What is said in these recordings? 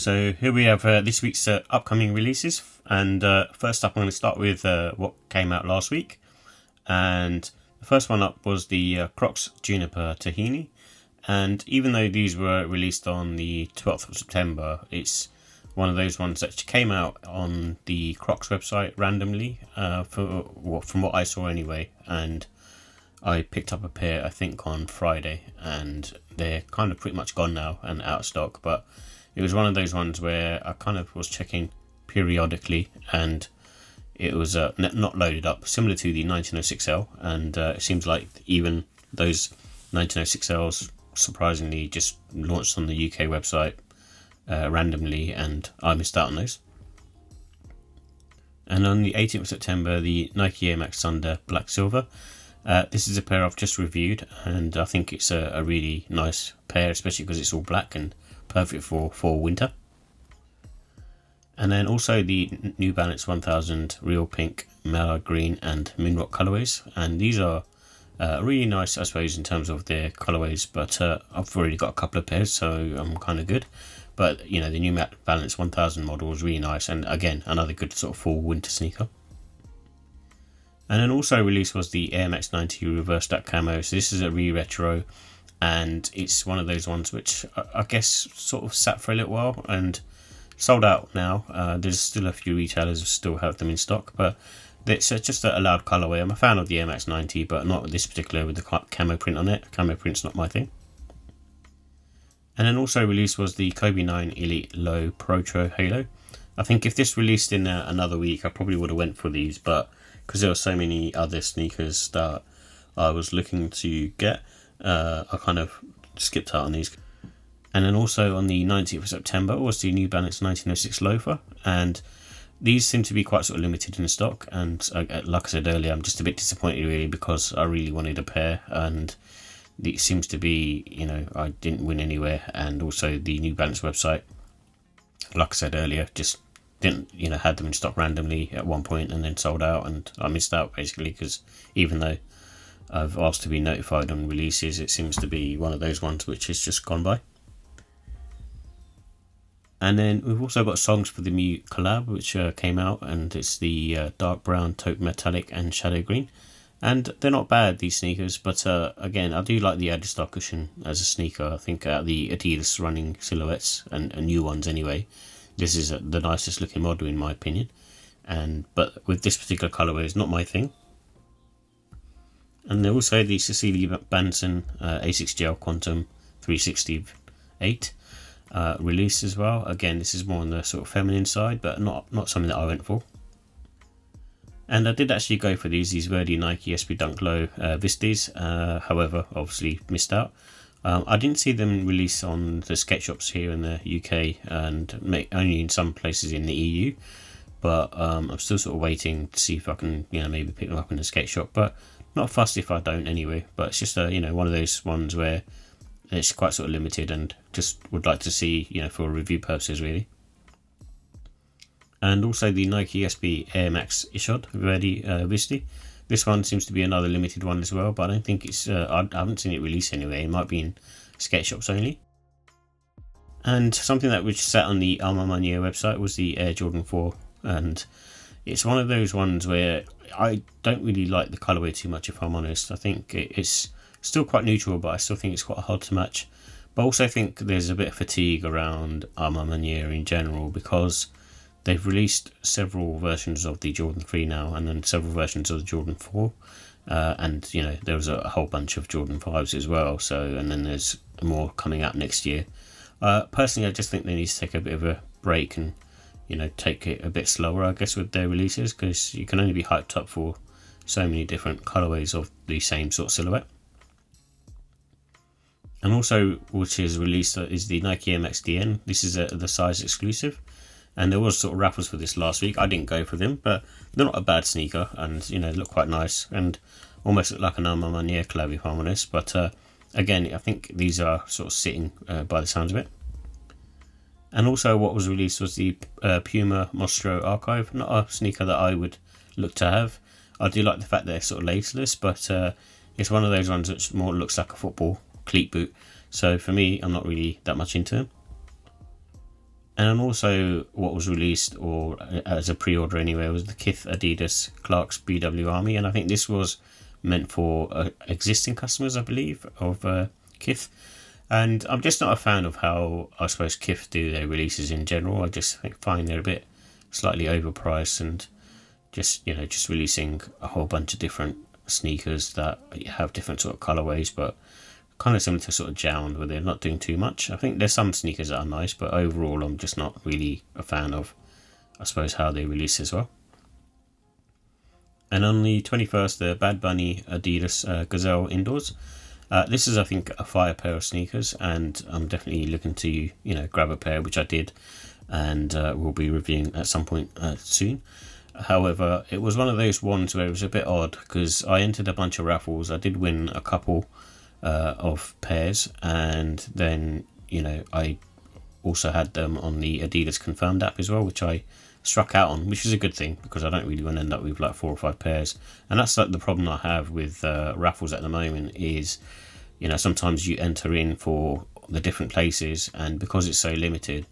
So here we have this week's upcoming releases, and first up I'm going to start with what came out last week, and the first one up was the Crocs Juniper Tahini, and even though these were released on the 12th of September, it's one of those ones that came out on the Crocs website randomly, from what I saw anyway, and I picked up a pair I think on Friday, and they're kind of pretty much gone now and out of stock, but it was one of those ones where I kind of was checking periodically and it was not loaded up, similar to the 1906L, and it seems like even those 1906Ls surprisingly just launched on the UK website randomly, and I missed out on those. And on the 18th of September, the Nike Air Max Thunder Black Silver. This is a pair I've just reviewed, and I think it's a really nice pair, especially because it's all black and perfect for winter. And then also the New Balance 1000 Real Pink, Mallard Green and Moonrock colorways, and these are really nice, I suppose, in terms of their colorways, but I've already got a couple of pairs, so I'm kind of good. But you know, the New Balance 1000 model is really nice, and again, another good sort of fall winter sneaker. And then also released was the Air Max 90 Reverse Stack Camo. So this is a re-retro, and it's one of those ones which I guess sort of sat for a little while and sold out now. There's still a few retailers who still have them in stock, but it's just a loud colourway. I'm a fan of the Air Max 90, but not this particular with the camo print on it. Camo print's not my thing. And then also released was the Kobe 9 Elite Low Protro Halo. I think if this released in another week, I probably would have went for these, but because there were so many other sneakers that I was looking to get, I kind of skipped out on these. And then also on the 19th of September was the New Balance 1906 Loafer, and these seem to be quite sort of limited in stock, and like I said earlier, I'm just a bit disappointed really, because I really wanted a pair, and it seems to be, you know, I didn't win anywhere. And also the New Balance website, like I said earlier, just didn't, you know, had them in stock randomly at one point and then sold out, and I missed out basically, because even though I've asked to be notified on releases, it seems to be one of those ones which has just gone by. And then we've also got songs for the new collab which came out, and it's the dark brown, taupe metallic and shadow green, and they're not bad, these sneakers, but again, I do like the Adidas Star Cushion as a sneaker. I think the Adidas running silhouettes and new ones anyway, this is the nicest looking model in my opinion, but with this particular colourway is not my thing. And then also the Cecilia Banson Asics Gel Quantum 368 release as well. Again, this is more on the sort of feminine side, but not something that I went for. And I did actually go for these Verdi Nike SB Dunk Low Vistas, however, obviously missed out. I didn't see them release on the skate shops here in the UK, and only in some places in the EU, but I'm still sort of waiting to see if I can, you know, maybe pick them up in the skate shop, but not fussed if I don't anyway. But it's just you know, one of those ones where it's quite sort of limited, and just would like to see, you know, for review purposes really. And also the Nike SB Air Max Ishod Verdi Visti. This one seems to be another limited one as well, but I don't think it's I haven't seen it released anyway. It might be in skate shops only. And something that which sat on the Ma Maniere website was the Air Jordan 4, and it's one of those ones where I don't really like the colourway too much, if I'm honest. I think it's still quite neutral, but I still think it's quite hard to match. But also I think there's a bit of fatigue around Ma Maniere in general, because they've released several versions of the Jordan 3 now, and then several versions of the Jordan 4, and you know, there was a whole bunch of Jordan 5s as well, so, and then there's more coming out next year. Personally, I just think they need to take a bit of a break and, you know, take it a bit slower, I guess, with their releases, because you can only be hyped up for so many different colourways of the same sort of silhouette. And also, which is released, is the Nike Air Max DN. This is the size exclusive, and there was sort of raffles for this last week. I didn't go for them, but they're not a bad sneaker, and you know, look quite nice and almost look like an Ma Maniere collab, if I'm honest. But again, I think these are sort of sitting by the sounds of it. And also what was released was the Puma Mostro Archive. Not a sneaker that I would look to have. I do like the fact that they're sort of laceless, but it's one of those ones that more looks like a football cleat boot. So for me, I'm not really that much into them. And then also what was released, or as a pre-order anyway, was the Kith Adidas Clarks BW Army, and I think this was meant for existing customers, I believe, of Kith. And I'm just not a fan of how, I suppose, Kith do their releases in general. I just find they're a bit slightly overpriced, and just releasing a whole bunch of different sneakers that have different sort of colorways, but kind of similar to sort of Jound, where they're not doing too much. I think there's some sneakers that are nice, but overall I'm just not really a fan of, I suppose, how they release as well. And on the 21st, the Bad Bunny Adidas Gazelle Indoors. This is, I think, a fire pair of sneakers, and I'm definitely looking to grab a pair, which I did, and we'll be reviewing at some point soon. However, it was one of those ones where it was a bit odd, because I entered a bunch of raffles. I did win a couple of pairs, and then I also had them on the Adidas Confirmed app as well, which I struck out on, which is a good thing, because I don't really want to end up with like 4 or 5 pairs. And that's like the problem I have with raffles at the moment is, sometimes you enter in for the different places, and because it's so limited,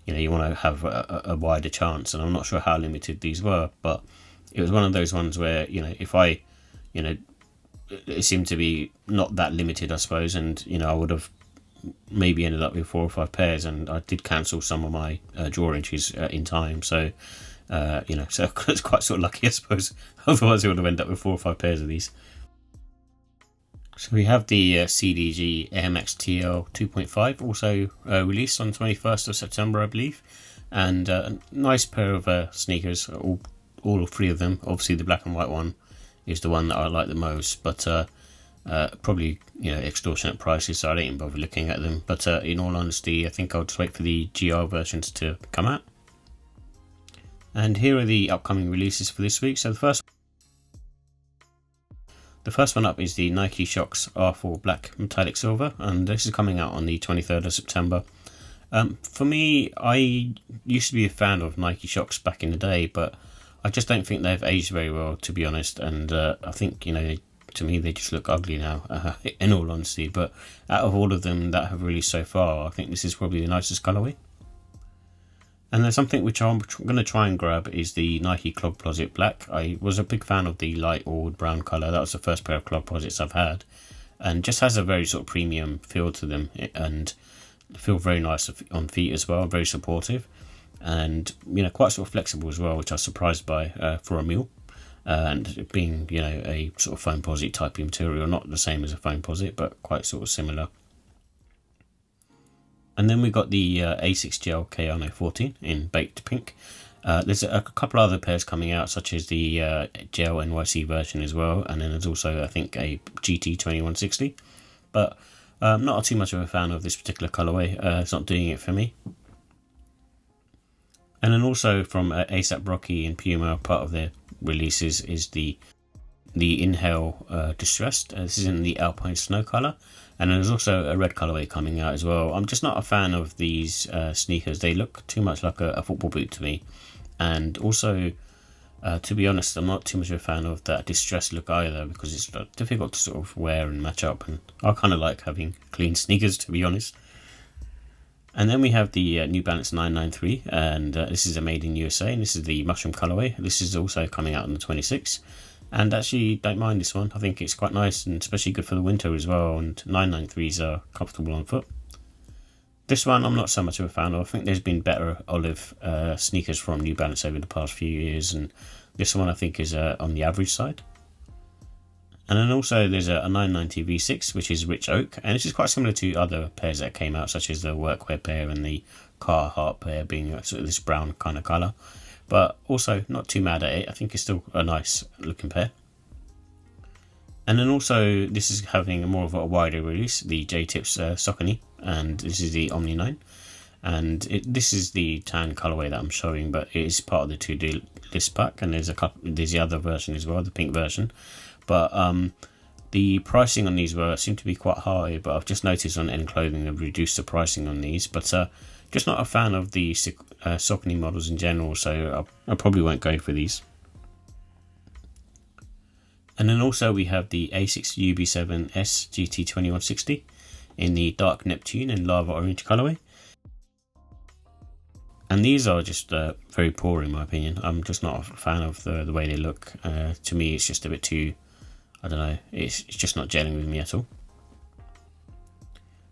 you want to have a wider chance. And I'm not sure how limited these were, but it was one of those ones where if I it seemed to be not that limited, I suppose, and I would have maybe ended up with 4 or 5 pairs, and I did cancel some of my draw entries in time, so so it's quite sort of lucky, I suppose. Otherwise I would have ended up with 4 or 5 pairs of these. So we have the CDG AMX TL 2.5 also released on 21st of September, I believe, and a nice pair of sneakers, all 3 of them. Obviously the black and white one is the one that I like the most, but probably extortionate prices, so I don't even bother looking at them. But in all honesty, I think I'll just wait for the GR versions to come out. And here are the upcoming releases for this week. So the first one up is the Nike Shox R4 Black Metallic Silver, and this is coming out on the 23rd of September. For me, I used to be a fan of Nike Shox back in the day, but I just don't think they've aged very well, to be honest, and I think, to me they just look ugly now, in all honesty. But out of all of them that have released so far, I think this is probably the nicest colourway. And then something which I'm going to try and grab is the Nike Clogposite Black. I was a big fan of the light or brown colour. That was the first pair of Clogposites I've had, and just has a very sort of premium feel to them, and feel very nice on feet as well, very supportive, and quite sort of flexible as well, which I was surprised by for a mule. And being a sort of Foamposite type of material, not the same as a Foamposite, but quite sort of similar. And then we got the Asics Gel Kayano 14 in baked pink. There's a couple other pairs coming out, such as the Gel NYC version as well, and then there's also, I think, a GT 2160, but I'm not too much of a fan of this particular colourway. It's not doing it for me. And then also from ASAP Rocky and Puma, part of their releases is the Inhale Distressed. This is in the Alpine Snow colour, and there's also a red colourway coming out as well. I'm just not a fan of these sneakers. They look too much like a football boot to me, and also to be honest, I'm not too much of a fan of that distressed look either, because it's difficult to sort of wear and match up, and I kind of like having clean sneakers, to be honest. And then we have the New Balance 993, and this is a made in USA, and this is the mushroom colourway. This is also coming out on the 26th, and actually don't mind this one. I think it's quite nice, and especially good for the winter as well, and 993s are comfortable on foot. This one I'm not so much of a fan of. I think there's been better olive sneakers from New Balance over the past few years, and this one I think is on the average side. And then also there's a 990 V6, which is rich oak, and this is quite similar to other pairs that came out, such as the workwear pair and the Carhartt pair, being sort of this brown kind of colour. But also not too mad at it. I think it's still a nice looking pair. And then also this is having more of a wider release, the J-Tips Saucony, and this is the Omni 9. And this is the tan colourway that I'm showing, but it is part of the 2D list pack, and there's the other version as well, the pink version. But the pricing on these seem to be quite high, but I've just noticed on N Clothing they've reduced the pricing on these. But just not a fan of the Saucony models in general, so I probably won't go for these. And then also we have the Asics UB7S GT 2160 in the Dark Neptune and Lava Orange colourway. And these are just very poor in my opinion. I'm just not a fan of the way they look. To me, it's just a bit too, I don't know, it's just not gelling with me at all.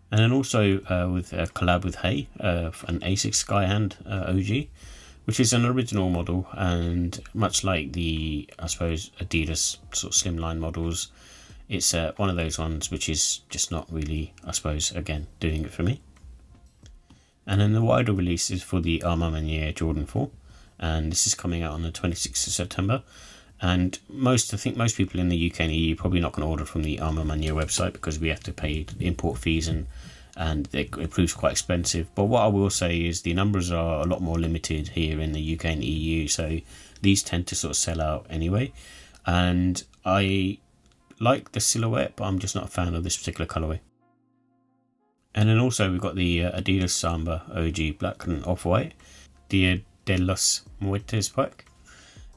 And then also with a collab with Jae, an Asics Skyhand OG, which is an original model, and much like the, I suppose, Adidas sort of slimline models, it's one of those ones which is just not really, I suppose, again, doing it for me. And then the wider release is for the Ma Maniere Jordan 4, and this is coming out on the 26th of September. And I think most people in the UK and EU probably not going to order from the Ma Maniere website because we have to pay import fees and it proves quite expensive. But what I will say is the numbers are a lot more limited here in the UK and EU, so these tend to sort of sell out anyway. And I like the silhouette, but I'm just not a fan of this particular colourway. And then also we've got the Adidas Samba OG black and off-white, Dia de los Muertes pack.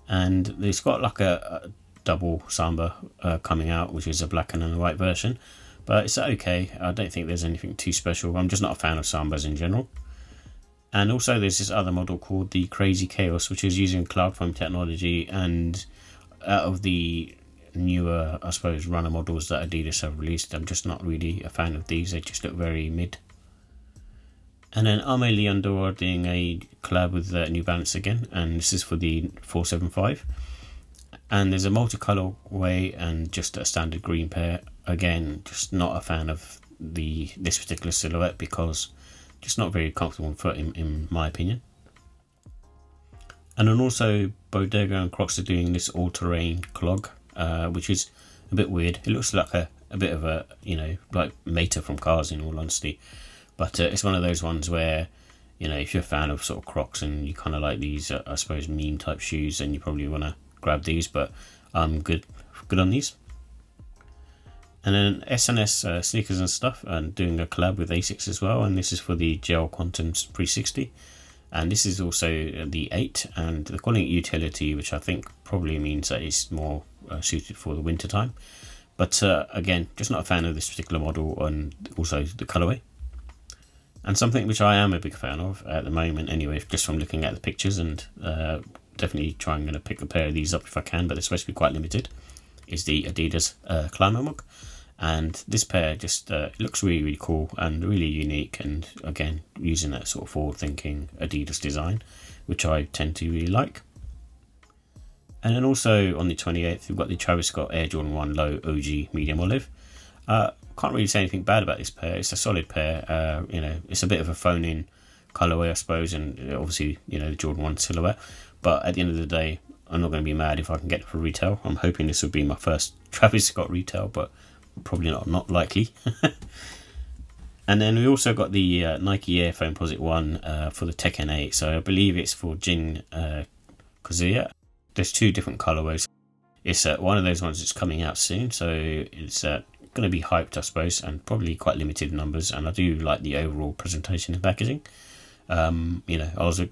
And it's got like a double Samba coming out, which is a black and a white version, but it's okay. I don't think there's anything too special. I'm just not a fan of Sambas in general. And also there's this other model called the Crazy Chaos, which is using cloud foam technology, and out of the newer, I suppose, runner models that Adidas have released, I'm just not really a fan of these. They just look very mid. And then Arme Leandro are doing a collab with New Balance again, and this is for the 475. And there's a multicolour way and just a standard green pair. Again, just not a fan of this particular silhouette because just not very comfortable on foot in my opinion. And then also Bodega and Crocs are doing this all-terrain clog, which is a bit weird. It looks like a bit of a, like Meta from Cars in all honesty. But it's one of those ones where, if you're a fan of sort of Crocs and you kind of like these, I suppose, meme type shoes, then you probably want to grab these. But I'm good on these. And then SNS Sneakers and Stuff and doing a collab with Asics as well. And this is for the Gel Quantum 360. And this is also the 8. And they're calling it utility, which I think probably means that it's more suited for the winter time. But again, just not a fan of this particular model and also the colourway. And something which I am a big fan of at the moment anyway, just from looking at the pictures, and definitely trying to pick a pair of these up if I can, but they're supposed to be quite limited, is the Adidas Climamog. And this pair just looks really, really cool and really unique, and again, using that sort of forward-thinking Adidas design, which I tend to really like. And then also on the 28th, we've got the Travis Scott Air Jordan 1 Low OG Medium Olive. Can't really say anything bad about this pair. It's a solid pair. It's a bit of a phone-in colourway, I suppose, and obviously, the Jordan 1 silhouette. But at the end of the day, I'm not going to be mad if I can get it for retail. I'm hoping this will be my first Travis Scott retail, but probably not likely. And then we also got the Nike Air Foamposite 1 for the Tekken 8. So I believe it's for Jin Kazuya. There's two different colourways. It's one of those ones that's coming out soon, so it's going to be hyped, I suppose, and probably quite limited numbers. And I do like the overall presentation and packaging. I was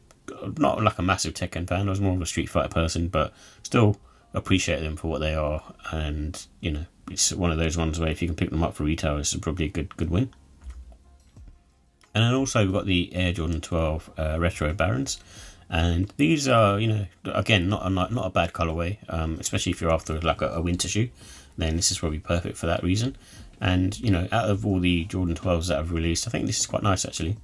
not like a massive Tekken fan. I was more of a Street Fighter person, but still appreciate them for what they are. And it's one of those ones where if you can pick them up for retail, it's probably a good win. And then also we've got the Air Jordan 12 Retro Barons. And these are, again, not a bad colourway, especially if you're after like a winter shoe, then this is probably perfect for that reason. And, out of all the Jordan 12s that I've released, I think this is quite nice actually.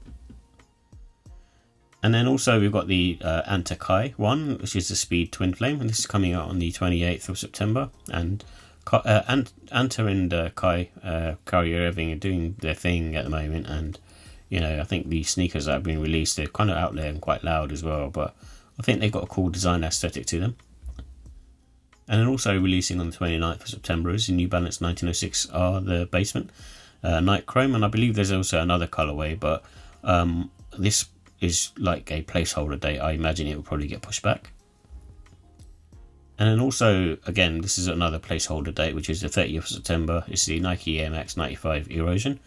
And then also we've got the Anta Kai one, which is the Speed Twin Flame, and this is coming out on the 28th of September. And Anta and Kyrie Irving are doing their thing at the moment, and I think the sneakers that have been released, they're kind of out there and quite loud as well, but I think they've got a cool design aesthetic to them. And then also releasing on the 29th of September is the New Balance 1906 R, the Basement Night Chrome, and I believe there's also another colourway, but this is like a placeholder date. I imagine it will probably get pushed back. And then also, again, this is another placeholder date, which is the 30th of September. It's the Nike Air Max 95 Erosion.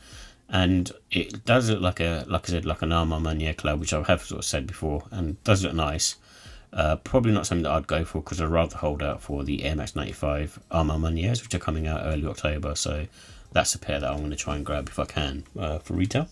And it does look like an Ma Maniere collab, which I have sort of said before, and does look nice. Probably not something that I'd go for, because I'd rather hold out for the Air Max 95 Ma Manieres, which are coming out early October. So that's a pair that I'm going to try and grab if I can for retail.